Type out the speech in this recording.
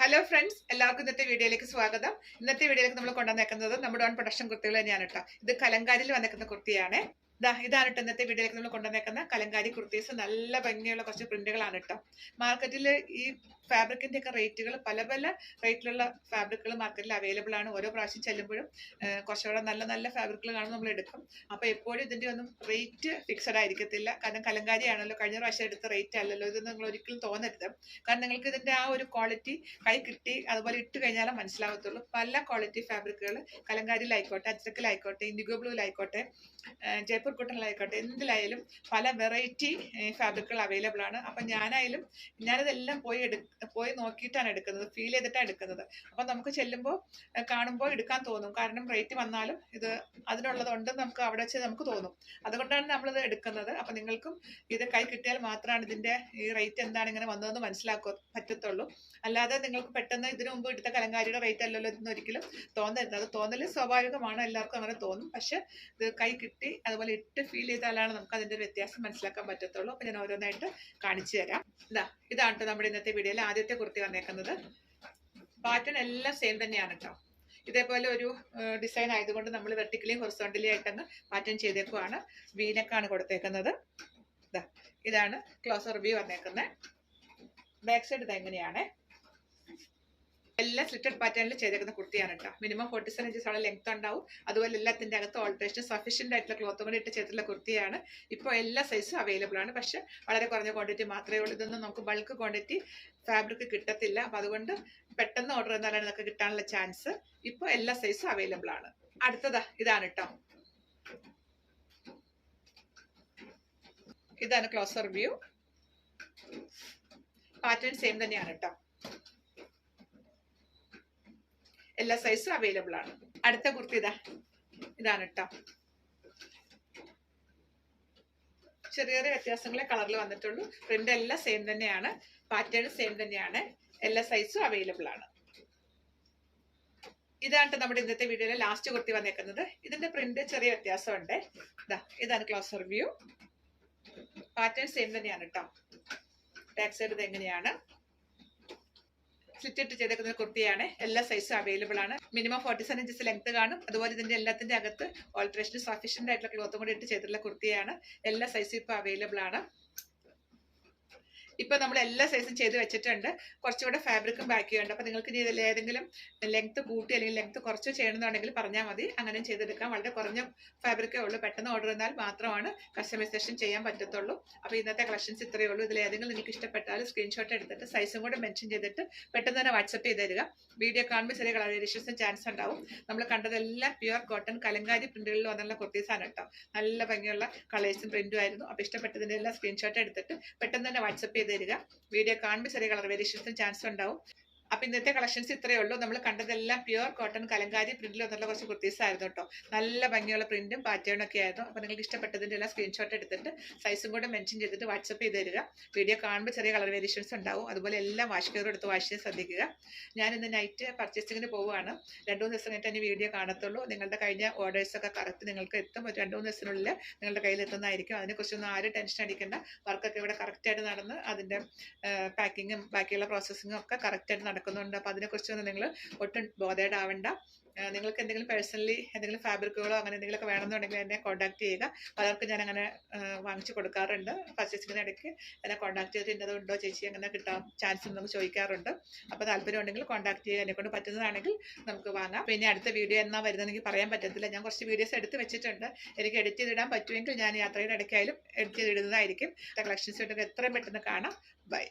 Hello friends, എല്ലാവർക്കും ഇന്നത്തെ വീഡിയോയിലേക്ക് സ്വാഗതം. ഇന്നത്തെ വീഡിയോയിലേക്ക് നമ്മൾ കൊണ്ടുവന്നേക്കുന്നത് നമ്മുടെ ഓൺ പ്രൊഡക്ഷൻ കുർത്തികൾ തന്നെയാണ് കേട്ടോ. ഇത് കലങ്കാരിയിൽ വന്നേക്കുന്ന കുർത്തിയാണ്. ഇതാണ് കേട്ടോ ഇന്നത്തെ വീഡിയോയിലേക്ക് നമ്മൾ കൊണ്ടുവന്നേക്കുന്ന കലങ്കാരി കുർത്തീസ്. നല്ല ഭംഗിയുള്ള കുറച്ച് പ്രിന്റുകളാണ് കേട്ടോ. മാർക്കറ്റിൽ ഈ ഫാബ്രിക്കിന്റെ ഒക്കെ റേറ്റുകൾ പല പല റേറ്റിലുള്ള ഫാബ്രിക്കുകൾ മാർക്കറ്റിൽ അവൈലബിൾ ആണ്. ഓരോ പ്രാവശ്യം ചെല്ലുമ്പോഴും കുറച്ചുകൂടെ നല്ല നല്ല ഫാബ്രിക്കുകൾ കാണുമ്പോൾ നമ്മൾ എടുക്കും. അപ്പോൾ എപ്പോഴും ഇതിന്റെ ഒന്നും റേറ്റ് ഫിക്സഡ് ആയിരിക്കത്തില്ല. കാരണം കലങ്കാരിയാണല്ലോ, കഴിഞ്ഞ പ്രാവശ്യം എടുത്ത റേറ്റ് അല്ലല്ലോ. ഇത് നിങ്ങൾ ഒരിക്കലും തോന്നരുത്. കാരണം നിങ്ങൾക്ക് ഇതിന്റെ ആ ഒരു ക്വാളിറ്റി കൈ കിട്ടി അതുപോലെ ഇട്ട് കഴിഞ്ഞാലേ മനസ്സിലാവത്തുള്ളൂ. പല ക്വാളിറ്റി ഫാബ്രിക്കുകൾ കലങ്കാരിയിലായിക്കോട്ടെ, അജ്രക്കിലായിക്കോട്ടെ, ഇൻഡിഗോ ബ്ലൂവിലായിക്കോട്ടെ, ജയ്പൂർ കോട്ടണിലായിക്കോട്ടെ, എന്തിലായാലും പല വെറൈറ്റി ഫാബ്രിക്കുകൾ അവൈലബിൾ ആണ്. അപ്പം ഞാനിതെല്ലാം പോയി നോക്കിയിട്ടാണ് എടുക്കുന്നത്, ഫീൽ ചെയ്തിട്ടാണ് എടുക്കുന്നത്. അപ്പം നമുക്ക് ചെല്ലുമ്പോൾ കാണുമ്പോൾ എടുക്കാൻ തോന്നും. കാരണം റേറ്റ് വന്നാലും ഇത് അതിനുള്ളതുണ്ടെന്ന് നമുക്ക് അവിടെ വെച്ച് നമുക്ക് തോന്നും. അതുകൊണ്ടാണ് നമ്മളിത് എടുക്കുന്നത്. അപ്പം നിങ്ങൾക്കും ഇത് കൈ കിട്ടിയാൽ മാത്രമാണ് ഇതിന്റെ ഈ റേറ്റ് എന്താണ് ഇങ്ങനെ വന്നതെന്ന് മനസ്സിലാക്കാൻ പറ്റത്തുള്ളൂ. അല്ലാതെ നിങ്ങൾക്ക് പെട്ടെന്ന് ഇതിനു മുമ്പ് എടുത്ത കലങ്കാരിയുടെ റേറ്റ് അല്ലല്ലോ ഇതെന്ന് ഒരിക്കലും തോന്നരുത്. അത് തോന്നൽ സ്വാഭാവികമാണ്, എല്ലാവർക്കും അങ്ങനെ തോന്നും. പക്ഷെ ഇത് കൈ കിട്ടി അതുപോലെ ഇട്ട് ഫീൽ ചെയ്താലാണ് നമുക്ക് അതിന്റെ വ്യത്യാസം മനസ്സിലാക്കാൻ പറ്റത്തുള്ളൂ. അപ്പൊ ഞാൻ ഓരോന്നായിട്ട് കാണിച്ചു തരാം. ഇതാണ് നമ്മുടെ ഇന്നത്തെ വീഡിയോയിൽ ആദ്യത്തെ കുർത്തി വന്നേക്കുന്നത്. പാറ്റേൺ എല്ലാം സെയിം തന്നെയാണ് കേട്ടോ. ഇതേപോലെ ഒരു ഡിസൈൻ ആയതുകൊണ്ട് നമ്മൾ വെർട്ടിക്കലിയും ഹൊറിസോണ്ടലിയും ആയിട്ടങ്ങ് പാറ്റേൺ ചെയ്തേക്കുവാണ്. വീനക്കാണ് കൊടുത്തേക്കുന്നത്. ഇതാണ് ക്ലോസർ വ്യൂ വന്നേക്കുന്നത്. ബാക്ക് സൈഡ് ഇത് എങ്ങനെയാണ്. എല്ലാം സ്ലിറ്റഡ് പാറ്റേണിൽ ചെയ്തേക്കുന്ന കുർത്തിയാണ് കേട്ടോ. മിനിമം 47 ഇഞ്ചസ് ആണ് ലെങ്ത് ഉണ്ടാവും. അതുപോലെ എല്ലാത്തിന്റെ അകത്ത് ഓൾട്രേഷൻ സഫീഷ്യന്റ് ആയിട്ടുള്ള ക്ലോത്ത് കൂടി ഇട്ട് ചെയ്തിട്ടുള്ള കുർത്തിയാണ്. ഇപ്പോൾ എല്ലാ സൈസും അവൈലബിൾ ആണ്. പക്ഷെ വളരെ കുറഞ്ഞ ക്വാണ്ടിറ്റി മാത്രമേ ഉള്ളൂ. ഇതൊന്നും നമുക്ക് ബൾക്ക് ക്വാണ്ടിറ്റി ഫാബ്രിക് കിട്ടത്തില്ല. അപ്പൊ അതുകൊണ്ട് പെട്ടെന്ന് ഓർഡർ ചെയ്താലാണ് ഇതൊക്കെ കിട്ടാനുള്ള ചാൻസ്. ഇപ്പോൾ എല്ലാ സൈസും അവൈലബിൾ ആണ്. ഇതാണ് കേട്ടോ. ഇതാണ് ക്ലോസർ വ്യൂ. പാറ്റേൺ സെയിം തന്നെയാണ് കേട്ടോ. എല്ലാ സൈസും അവൈലബിൾ ആണ്. അടുത്ത കുർത്തി ഇതാണ് കേട്ടോ. ചെറിയ ചെറിയ വ്യത്യാസങ്ങളെ കളറിൽ വന്നിട്ടുള്ളൂ. പ്രിന്റ് എല്ലാം സെയിം തന്നെയാണ്, പാറ്റേൺ സെയിം തന്നെയാണ്, എല്ലാ സൈസും അവൈലബിൾ ആണ്. ഇതാണ് നമ്മുടെ ഇന്നത്തെ വീഡിയോയിലെ ലാസ്റ്റ് കുർത്തി വന്നേക്കുന്നത്. ഇതിന്റെ പ്രിന്റ് ചെറിയ വ്യത്യാസമുണ്ട്. ഇതാണ് ക്ലോസർ വ്യൂ. പാറ്റേൺ സെയിം തന്നെയാണ് കേട്ടോ. ബാക്ക് സൈഡ് ഇത് എങ്ങനെയാണ്. സ്ലിറ്റ് ഇട്ട് ചെയ്തേക്കുന്ന കുർത്തിയാണ്. എല്ലാ സൈസും അവൈലബിൾ ആണ്. മിനിമം 47 ഇഞ്ചസ് ലെങ്ത് കാണും. അതുപോലെ ഇതിന്റെ എല്ലാത്തിന്റെ അകത്ത് ഓൾട്രേഷൻ സഫീഷ്യന്റ് ആയിട്ടുള്ള ക്ലോത്തും കൂടി ഇട്ട് ചെയ്തിട്ടുള്ള കുർത്തിയാണ്. എല്ലാ സൈസും ഇപ്പൊ അവൈലബിൾ ആണ്. ഇപ്പൊ നമ്മൾ എല്ലാ സൈസും ചെയ്ത് വെച്ചിട്ടുണ്ട്. കുറച്ചുകൂടെ ഫാബ്രിക്കും ബാക്കി ഉണ്ട്. അപ്പൊ നിങ്ങൾക്ക് ഇനി ഇതിൽ ഏതെങ്കിലും ലെങ്ത് കൂട്ടി അല്ലെങ്കിൽ ലെങ്ത് കുറച്ച് ചെയ്യണമെന്നുണ്ടെങ്കിൽ പറഞ്ഞാൽ മതി, അങ്ങനെ ചെയ്തെടുക്കാം. വളരെ കുറഞ്ഞ ഫാബ്രിക്കേ ഉള്ളൂ. പെട്ടെന്ന് ഓർഡർ ചെയ്താൽ മാത്രമാണ് കസ്റ്റമൈസേഷൻ ചെയ്യാൻ പറ്റത്തുള്ളൂ. അപ്പൊ ഇന്നത്തെ കളക്ഷൻസ് ഇത്രയേ ഉള്ളൂ. ഇതിൽ ഏതെങ്കിലും നിങ്ങൾക്ക് ഇഷ്ടപ്പെട്ടാൽ സ്ക്രീൻഷോട്ട് എടുത്തിട്ട് സൈസും കൂടെ മെൻഷൻ ചെയ്തിട്ട് പെട്ടെന്ന് തന്നെ വാട്സപ്പ് ചെയ്ത് തരിക. വീഡിയോ കാണുമ്പോൾ ചെറിയ കളർ വേരിയേഷൻസും ചാൻസ് ഉണ്ടാവും. നമ്മൾ കണ്ടതെല്ലാം പ്യുവർ കോട്ടൺ കലങ്കാരി പ്രിന്റുകളിൽ വന്നുള്ള കുർത്തീസാണ് കേട്ടോ. നല്ല ഭംഗിയുള്ള കളേഴ്സും പ്രിന്റും ആയിരുന്നു. അപ്പൊ ഇഷ്ടപ്പെട്ടതിന്റെ എല്ലാം സ്ക്രീൻഷോട്ട് എടുത്തിട്ട് പെട്ടെന്ന് തന്നെ വാട്സപ്പ് തരിക. വീഡിയോ കാണുമ്പോൾ ചെറിയ കളർ വേരിയേഷൻസും ചാൻസ് ഉണ്ടാവും. അപ്പൊ ഇന്നത്തെ കളക്ഷൻസ് ഇത്രയേ ഉള്ളൂ. നമ്മൾ കണ്ടതെല്ലാം പ്യുവർ കോട്ടൺ കലങ്കാരി പ്രിന്റിൽ വന്നുള്ള കുറച്ച് കുർത്തീസ് ആയിരുന്നു കേട്ടോ. നല്ല ഭംഗിയുള്ള പ്രിന്റും പാറ്റേണും ഒക്കെ ആയിരുന്നു. അപ്പൊ നിങ്ങൾക്ക് ഇഷ്ടപ്പെട്ടതിന്റെ എല്ലാം സ്ക്രീൻഷോട്ട് എടുത്തിട്ട് സൈസും കൂടെ മെൻഷൻ ചെയ്തിട്ട് വാട്സപ്പ് ചെയ്ത് തരിക. വീഡിയോ കാണുമ്പോൾ ചെറിയ കളർ വേരിയേഷൻസ് ഉണ്ടാവും. അതുപോലെ എല്ലാം വാഷ് കെയർ എടുത്ത് വാഷ് ചെയ്യാൻ ശ്രദ്ധിക്കുക. ഞാൻ ഇന്ന് നൈറ്റ് പർച്ചേസിങ്ങിന് പോവുകയാണ്. 2-3 ദിവസം കഴിഞ്ഞിട്ട് തന്നെ വീഡിയോ കാണത്തുള്ളൂ. നിങ്ങളുടെ കഴിഞ്ഞ ഓർഡേഴ്സ് ഒക്കെ കറക്റ്റ് നിങ്ങൾക്ക് എത്തും. ഒരു 2-3 ദിവസത്തിനുള്ളിൽ നിങ്ങളുടെ കയ്യിൽ എത്തുന്നതായിരിക്കും. അതിനെക്കുറിച്ചൊന്നും ആരും ടെൻഷൻ അടിക്കേണ്ട. വർക്കൊക്കെ ഇവിടെ കറക്റ്റായിട്ട് നടന്ന് അതിന്റെ പാക്കിങ്ങും ബാക്കിയുള്ള പ്രോസസ്സിങ്ങും ഒക്കെ കറക്റ്റായിട്ട് നടക്കുന്നുണ്ട്. അപ്പൊ അതിനെക്കുറിച്ചൊന്നും നിങ്ങൾ ഒട്ടും ബോധേഡ് ആവണ്ട. നിങ്ങൾക്ക് എന്തെങ്കിലും പേഴ്സണലി എന്തെങ്കിലും ഫാബ്രിക്കുകളോ അങ്ങനെ എന്തെങ്കിലുമൊക്കെ വേണമെന്നുണ്ടെങ്കിൽ എന്നെ കോൺടാക്ട് ചെയ്യുക. പലർക്കും ഞാൻ അങ്ങനെ വാങ്ങിച്ചു കൊടുക്കാറുണ്ട്. പർച്ചേസിങ്ങിന് ഇടയ്ക്ക് എന്നെ കോൺടാക്ട് ചെയ്തിട്ട് ഇന്നത് ഉണ്ടോ ചേച്ചി, അങ്ങനെ കിട്ടാൻ ചാൻസ് നമുക്ക് ചോദിക്കാറുണ്ട്. അപ്പോൾ താല്പര്യം ഉണ്ടെങ്കിൽ കോൺടാക്ട് ചെയ്യുക. എന്നെ കൊണ്ട് പറ്റുന്നതാണെങ്കിൽ നമുക്ക് വാങ്ങാം. പിന്നെ അടുത്ത വീഡിയോ എന്നാ വരുന്നതെങ്കിൽ പറയാൻ പറ്റത്തില്ല. ഞാൻ കുറച്ച് വീഡിയോസ് എടുത്ത് വെച്ചിട്ടുണ്ട്. എനിക്ക് എഡിറ്റ് ചെയ്തിടാൻ പറ്റുമെങ്കിൽ ഞാൻ യാത്രയുടെ ഇടയ്ക്കായാലും എഡിറ്റ് ചെയ്തിടുന്നതായിരിക്കും. കളക്ഷൻസ് ഉണ്ടെങ്കിൽ എത്രയും പെട്ടെന്ന് കാണാം. ബൈ.